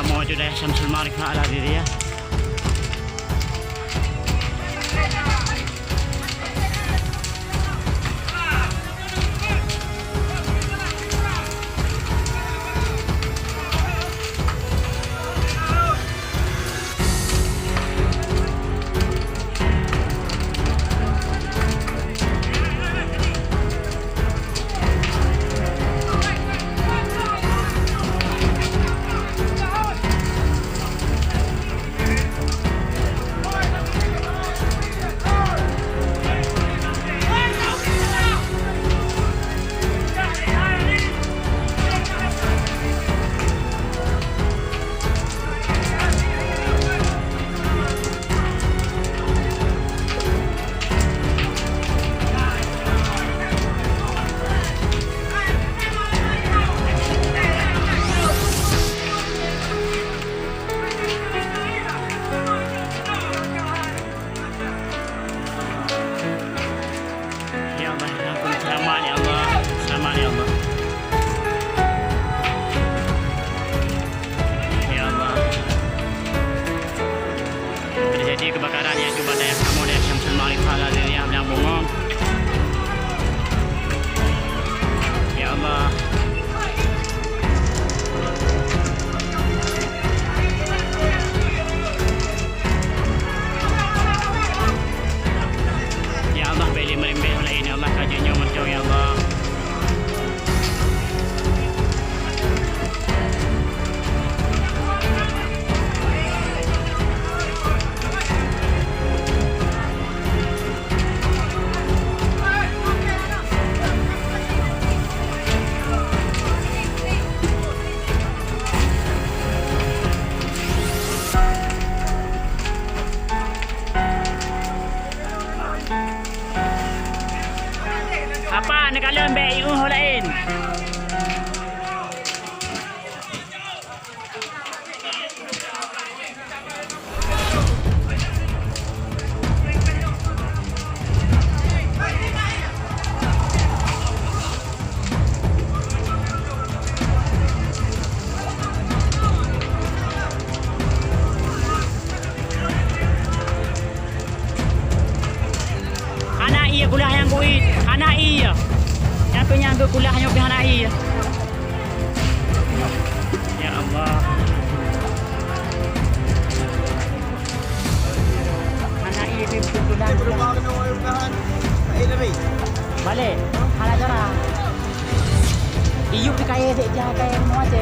موجود شمس المعرفة على ديرية. Jadi kebakaran yang akibat daya kamu dari Syamsul Ma'rifah Al-Aziziyah Beliang Bungong. Ya Allah. Ya Allah beli merimbih oleh ini Allah kajinya menjauh ya Allah. Apa nak kalau ambil iuh lain? Anak iya kuliah yang kuit, anak iya. Yang penyangga kuliah yang anak iya. Ya Allah. Anak iya di kuliah. Balik. Hala cara. Iyu di kaya dek jaga yang mau aja.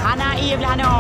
Anak iya belah no.